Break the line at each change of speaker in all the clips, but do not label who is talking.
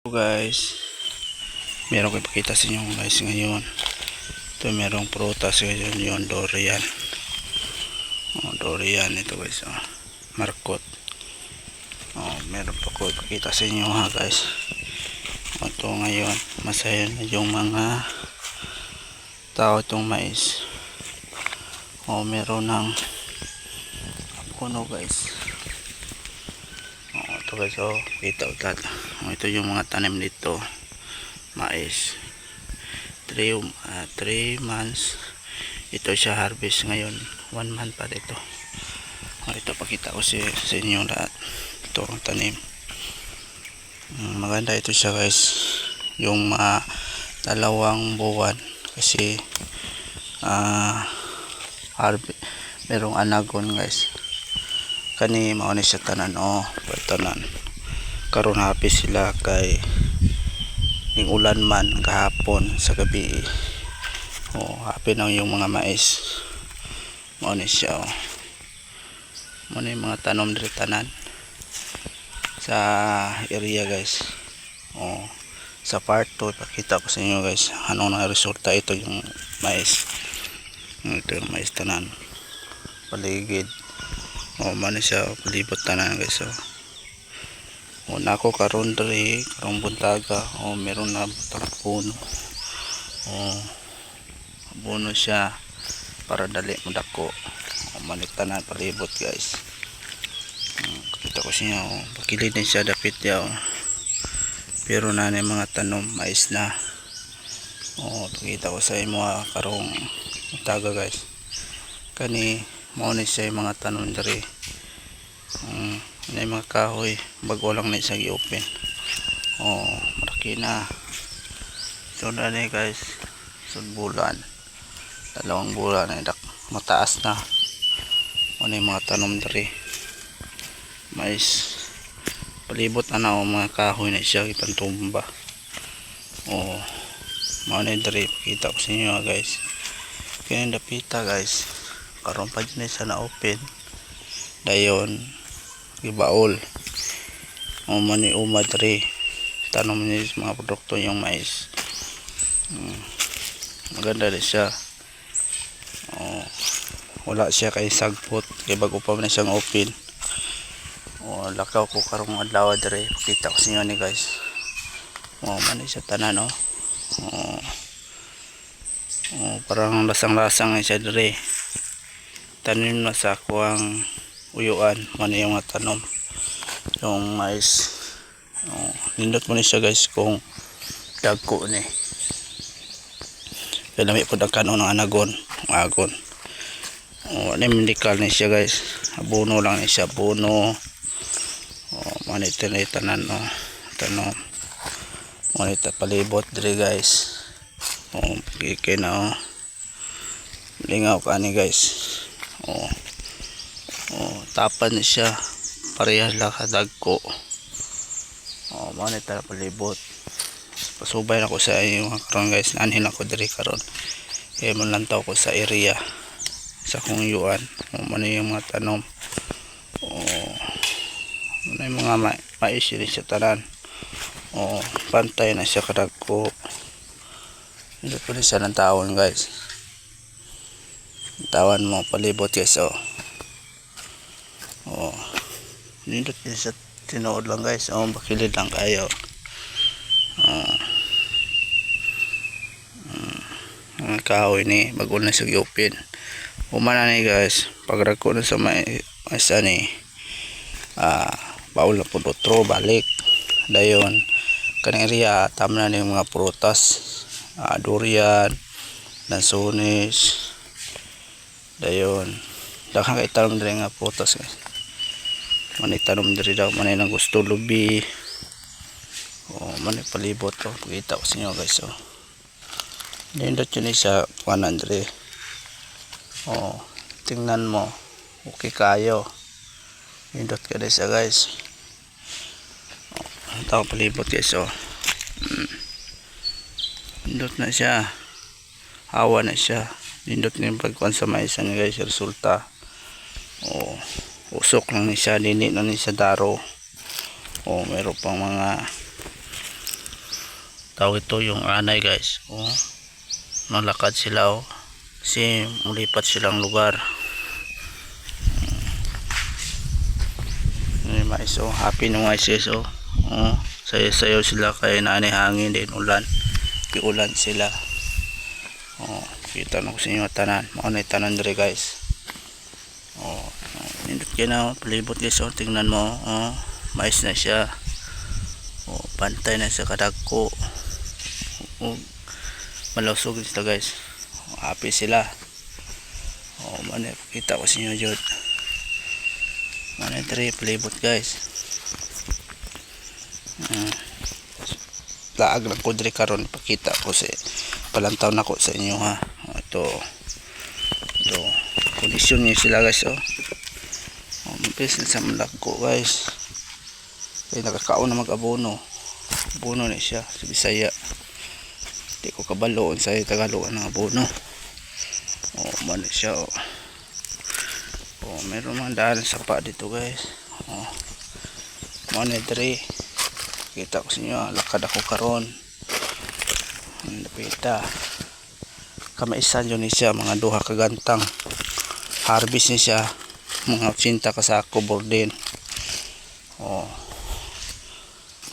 So guys, meron ko ipakita sa inyo guys ngayon. Ito merong prutas ngayon, yung durian. Durian ito guys, markot. Meron pa ko ipakita sa inyo ha guys. Ito ngayon, masaya na yung mga tao itong mais. Meron ng puno guys. Ito guys, kita utat. Ito yung mga tanim dito, mais. 3 months ito siya harvest ngayon. 1 month pa dito. Ito pakita ko sa inyo lahat. Ito ang tanim. Maganda ito siya guys, yung 2 buwan kasi merong anagon guys. Kani mao ni siya tanan tanan karon happy sila kay ning ulan man kahapon sa gabi. Happy na yung mga mais. Mao ni siya mao ni mga tanom diri tanan sa area guys. Sa part 2 ipakita ko sa inyo guys anong na resulta. Ito yung mais. Ito yung mais tanan paligid. Mao ni siya palibot tanan guys. Nako karon diri karong buntaga meron na butang puno. Abono siya para dali mo dako. Manitanan palibot guys. Kita ko siya pakilid din siya dapit ya. Pero na ni mga tanom mais na. Pakita ko sa imo karong buntaga guys. Kani mao ni siya mga tanom diri. May mga kahoy bago lang na siya i-open. Malaki na. So na ni guys, sud bulan 2 bulan na mataas na. Ano yung mga tanom diri mais palibot na mga kahoy na siya itang tumba. Mao na diri pakita ko sa inyo guys. Kaya dapita guys, karon pa din siya na open dayon gibaol. Mani umad ri tanom ni mga produkto yung mais. Maganda rin siya. Wala siya kay sagpot kay bago pa man siyang open. Lakaw ko karong adlaw diri kita ko sa inyo ni guys. Mani siya tanan parang lasang-lasang siya diri. Tanim na sa kuwang uyuan man yung mga tanom yung mais. Nindot mo ni siya guys kung dagko ni kaya lami po dagkano ng anagon agon. Medical ni siya guys, abono lang ni siya abono. Manita na tanan tanom manita palibot diri guys. Kikay na lingaw ka ni guys. Tapan ni siya parehas lang kadagko. Manita na palibot. Pasubay na ko sa inyo karon guys, anhin ako diri karon. Manlantaw ko sa area sa kung yuan. Ano yung mga tanom. Ano yung mga mais rin siya tanan. Pantay na siya kadagko. Hindi po rin siya ng taon guys. Tawan mo palibot guys. Nindot din siya tinuod lang guys. Bakilid lang kayo. Ang kahoy ni bago na siya i-open. Umana ni guys, pagrako na sa mais ani baul na pud otro balik dayon kaning area tam na ning mga prutas, durian, lansones dayon daghang kay tanom diri nga prutas guys. Manay tanom diri daw manay nang gusto lubi. Manay palibot pakita ko sa inyo guys. Nindot yun siya 100. Tingnan mo okay kayo. Nindot ka din siya guys. Ito palibot guys. Nindot na siya, hawa na siya. Nindot na yung pagkuhan sa mais niya guys. Resulta usok lang ni siya, dini na ni siya daro. Meron pang mga tawag ito yung anay guys. Oh, nalakad sila oh. Kasi mulipat silang lugar. Mais oh, happy ng mais guys oh. Oh, sayo-sayo sila kay naanay hangin din ulan. Piulan sila. Oh, kita na ko sa inyo tanan. Mao na tanan dire guys. Oh, nindot kayo na palibot guys oh. Tingnan mo oh, mais na siya. Oh, pantay na sa kadagko. Oh, malusog sila guys. Oh, happy sila. Oh, man kita ko sa inyo jud. Man dire palibot guys. Laag lang ko dire karon ipakita ko sa palantaw na ko sa inyo ha. Oh, ito kondisyon niya sila guys oh. Oh, mabilis na sa malagko guys. Kaya nakakaon na mag-abono. Abono na siya sa Bisaya. Di ko kabaloon sa Tagalog ng abono. Oh, man siya oh. Oh, meron man daan sa pa dito guys. Oh, man dire. Kita ko sa inyo, lakad ako karon. Napita. Kamaisan yun siya, mga duha kagantang. Harvest niya siya, mga 80 kasako borden. Oh.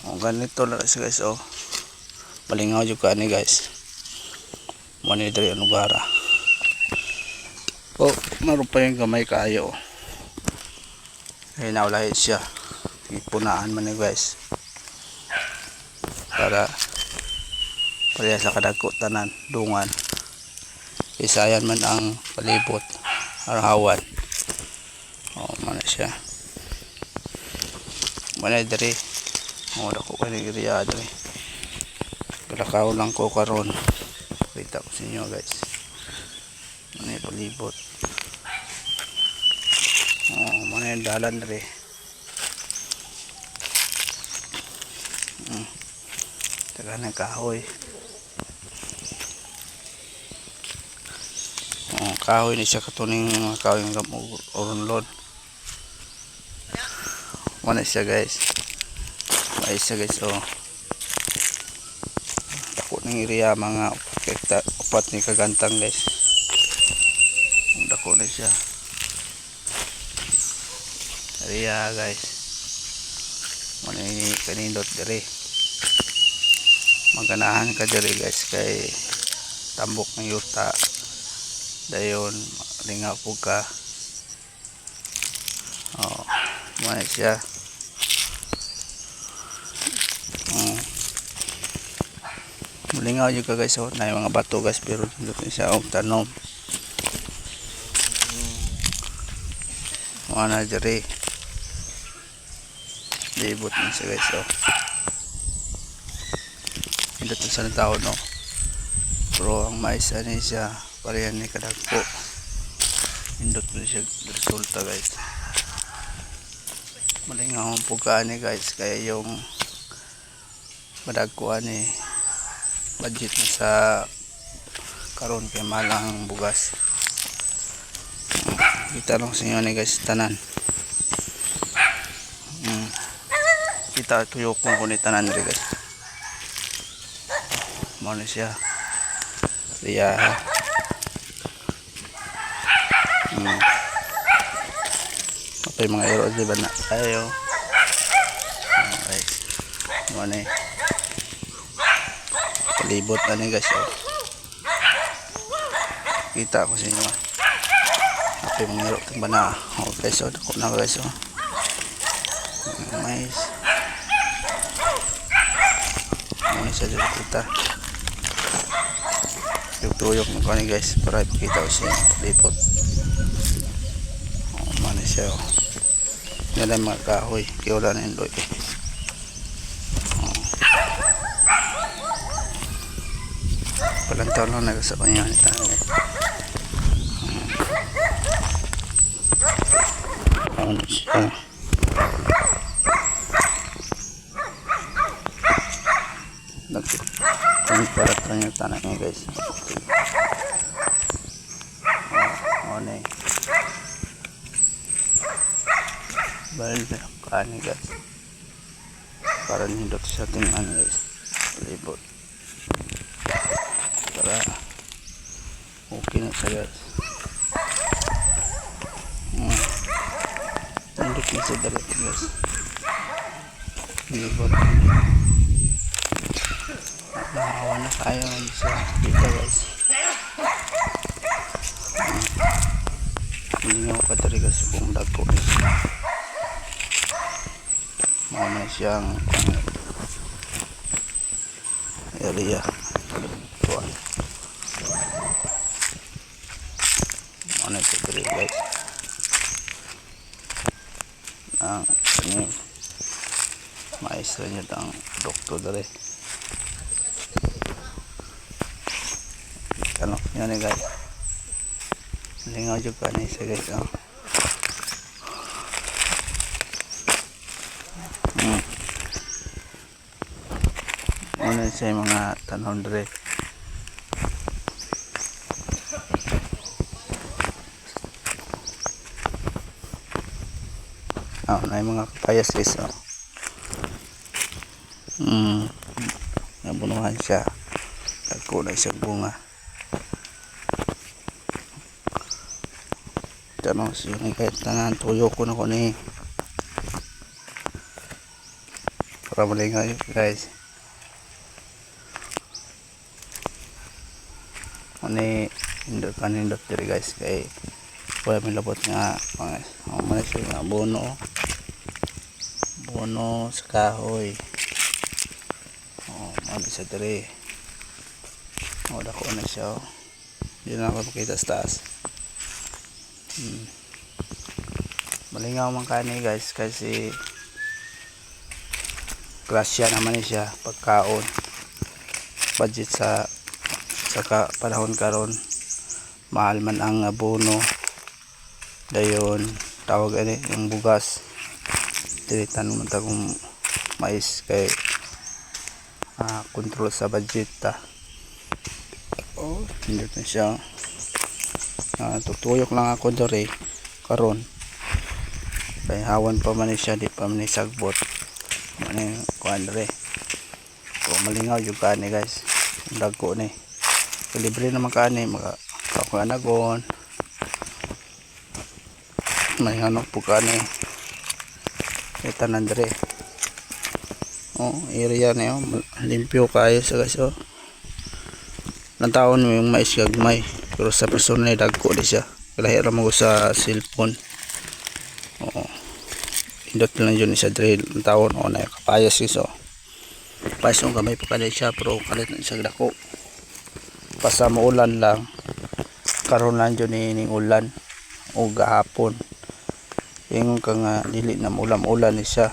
Oh, ganito lang siya guys, oh. Malingaw yung ka ni guys. Mani dari ang lugar. Oh, maroon pa yung gamay kayo. Ay, naulahin siya. Ipunaan man ni guys. Para parehas sa kadagko tanan dungan isayan man ang palibot arahawan. Oh, mana siya mana diri mo dako kani iriya diri kalakaw lang ko karon kita ko sa inyo guys mana palibot. Oh, mana yung dalan diri. Taga kahoy. Oh, kahoy ni siya katuning mga kahoy ng orunlon. Mana siya guys. Mais siya guys oh. Dako ng iriya mga upat ni kagantang guys. Dako na siya. Iriya guys. Mana ni kanindot dire. Maganahan ka diri guys kay tambok ng yuta dayon lingaw po ka. Oh, mana siya. Lingaw yung ka guys oh, na mga bato guys pero dito siya og tanom. Mana diri libot na siya guys oh. Hindi ito sa tao no. Pero ang mais ani siya parehan ni kadagpo. Indot na siya resulta guys. Malingaw ang pugkaan ni guys. Kaya yung madagkuan ni budget na sa karon kay malang bugas. Kita lang sa inyo ni guys tanan. Kita tuyok kung ni tanan rin guys. Mana siya dia apa yung mga ero di ba na ayo guys mana palibot na ni guys oh. Kita ko sa inyo apa yung mga ero di ba na oh guys oh dako na guys oh mais mana siya dito kita tuyok mo kani guys para ipakita ko siya lipot. Oh, mana siya oh. Yan ay mga kahoy kaya wala na yung loy oh. Palantaw lang na sa kanya ni tayo ano siya para tanya tanah ni guys. Oh, nih. Balik ka ni guys. Para nindot sa tingnan guys. Libot. na siya guys. Tundok na siya dali guys. Libot. Nakawa na tayo sa dito guys. Hindi nga pa talaga sa buong dagko guys. Muna siyang area. Tuan. Muna ito dali guys. Ini maestra niya ang doktor dali. Ano, yan eh guys. Lingaw juga nih saya guys. Ano sa mga tanong dire. Na mga kapayas guys. Nabunuhan siya. Ako na isang bunga. Tanong siya ni kahit tanan tuyo ko na ko ni. Para malingaw guys. Ani indot diri guys kay wala may labot nga mga siya nga bono sa kahoy. Ano sa diri. Dako na siya. Hindi na ako makita sa taas. Malingaw man kani guys kasi grasya naman siya pagkaon. Budget sa panahon karon mahal man ang abono dayon tawag ani yung bugas dilitan mo tagong mais kay control sa budget ta. Hindi na siya tutuyok lang ako dere karon kay hawan pa man siya di pa man sagbot ano yung kuan dere malingaw yung kani guys dagko ni libre naman kani mga kakanagon may hanok po kani tanan dere area na yun limpyo kayo sa guys ng taon yung mais gagmay pero sa personal dagko di siya kalahira mo sa cellphone indot lang yun isa dere ng taon na kapayas iso payas yung gamay pa kanil siya pero kalit na siya dako basta maulan lang karon lang dyan ning ulan o gahapon ingon ka nga dili na ulam-ulan ni siya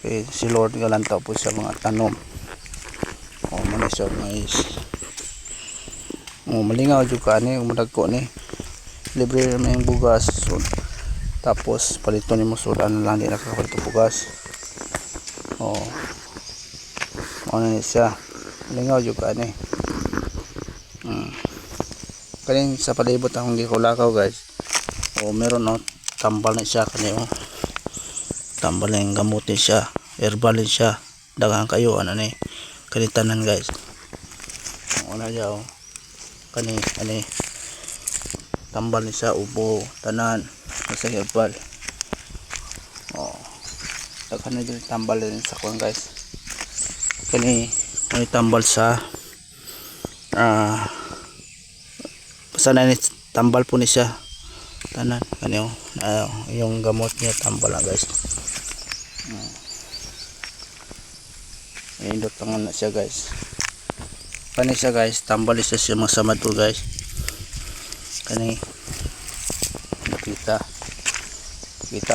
kay si Lord galantaw po sa mga tanom muna siya mais malingaw dyan ka ni umadagko ni libre naman yung bugas tapos palito ni mo sudan lang di nakapalito bugas mauna ni siya malingaw dyan ka ni kaning sa palibot akong gikulakaw guys meron tambal na siya kanyo tambal na yung gamot ni siya herbal din siya dagang kayo ni kanitanan guys wala siya kani tambal ni siya ubo tanan sa herbal dagan na din tambal din sa kuwan guys kani may tambal sa sana ni tambal po ni siya tanan kanyo yung gamot niya tambal lang guys indot tangan na siya guys kani siya guys tambal siya masamad po guys kani kita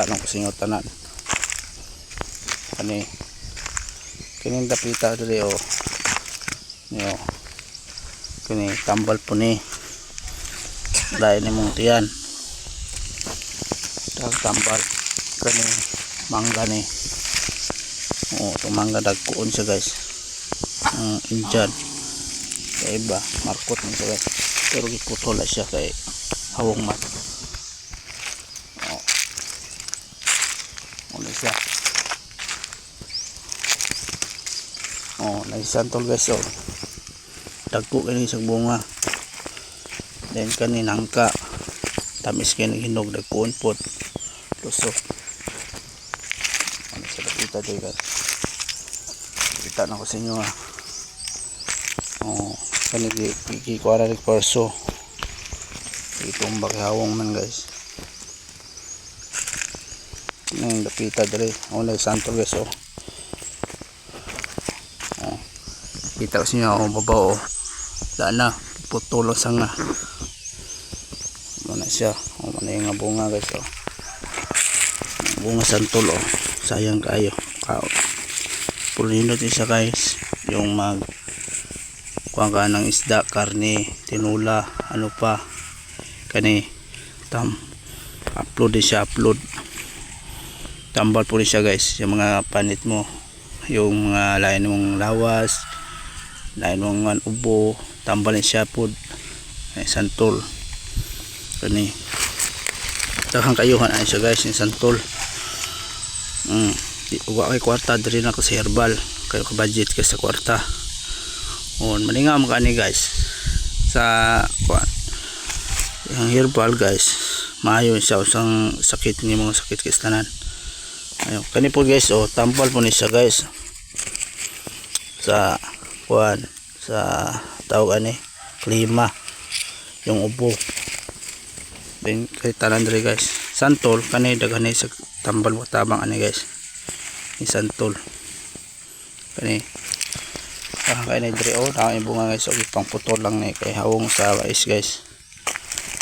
lang ko sa inyo tanan kani dapita dali kani tambal po ni dahil ni mong tiyan tambal kani mangga ni itong mangga dagkuon siya guys Indian kaya iba markot ni siya guys pero giputol na siya kay hawong mat ano siya naisantol guys dagko kani isang bunga then kani nangka tamis kay hinog nagpuon-put lusok ano sa lapita day guys. Kita na ko sa inyo kani kikuara rin perso itong bakihawong man guys. Nang lapita diri unay santol guys. Kita ko sa inyo babaw na putulong sang na muna siya muna yung bunga guys. Bunga santol sayang kayo pulinot siya guys. Yung kuha ka ng isda, karne, tinula, ano pa kani upload din siya, tambal po rin siya guys. Yung mga panit mo, yung mga lain mong lawas, lain mong ubo, tambal din siya po santol kani takang kayuhan ay siya guys yung santol. Uwa kay kwarta diri na ko sa herbal kayo ka budget ka sa kwarta maninga mo kani guys sa yung herbal guys. Maayo siya usang sakit ni mga sakit kistanan. Ayo kani po guys tambal po ni siya guys sa sa tawag ani klima yung ubo then kay tanan diri guys. Santol kani daghan sa tambal mo tabang ani guys ni santol kani kaya na diri na yung bunga guys. Pang putol lang ni kay hawong sa mais guys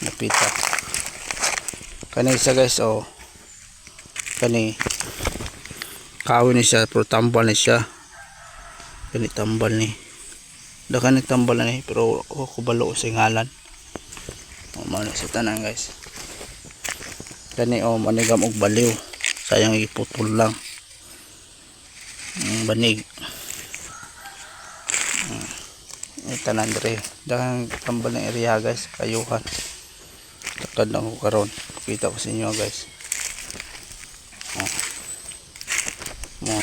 napita kani isa guys kani kawin ni siya pero tambal ni siya kani tambal ni dakan ni tambal ni pero kubalo sa ngalan mano sa tanan guys. Kani manigam og baliw sayang iputol lang banig tanan dire dakan tambal ng area guys kayuhan takad lang ko karon kita ko sa inyo guys.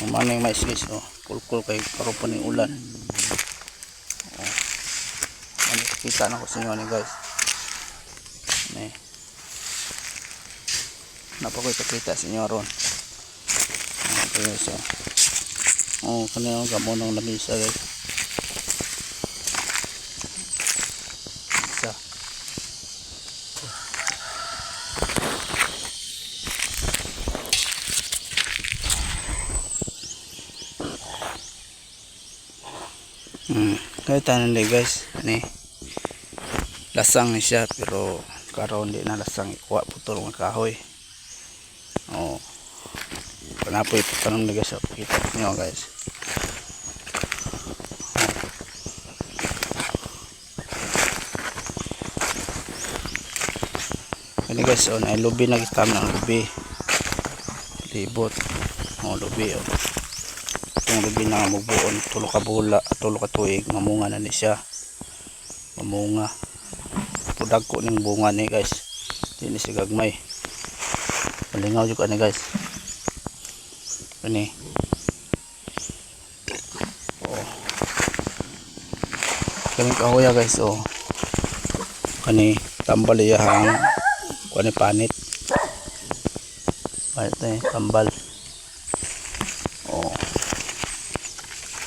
Manang mais guys kulkul kay karon pa ning ulan kita na ko sa inyo ni guys ni napakoy pakita sa inyo ron guys. Kanina ang gamon ng lamisa guys isa kaya tanan din guys ni lasang ni siya pero karon di na lasang ikuha putol ng kahoy panapoy tanong na guys kita nyo guys. Ini guys na lubi na kita ng lubi libot lubi itong lubi na magbuon tulo ka bula tulo ka tuig mamunga na ni siya mamunga pudag ko ning bunga ni guys dili si gagmay malingaw jud ani guys ini kani kahoya guys kani tambal iyahang kani panit tambal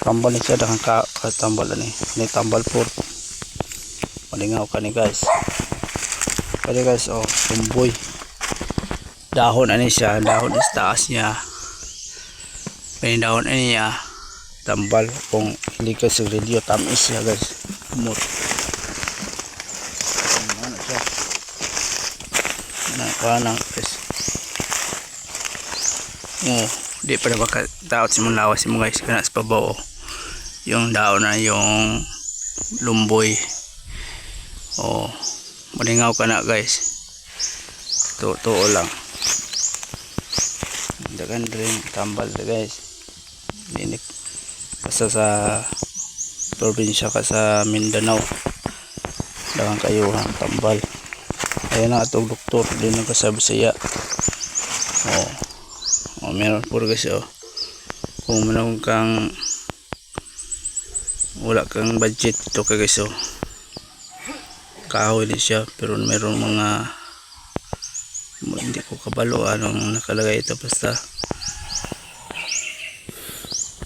tambal ni siya dakan tambal ni tambal pur malingaw kani guys tumboy dahon ani siya dahon is taas niya may dahon ani niya tambal kung hindi ka sigrilyo tamis siya guys umot ano siya nakuha guys di pa na baka daot si mong lawas mo guys kana sa pabaw yung daon na yung lumboy malingaw ka na guys totoo lang dagan rin tambal guys dinik basta sa probinsya ka sa Mindanao dagan kayo tambal ayan na atong doktor din ang kasabisaya meron po guys kung meron kang wala kang budget ito ka guys kahoy din siya, pero mayroong mga hindi ko kabalo anong nakalagay ito, basta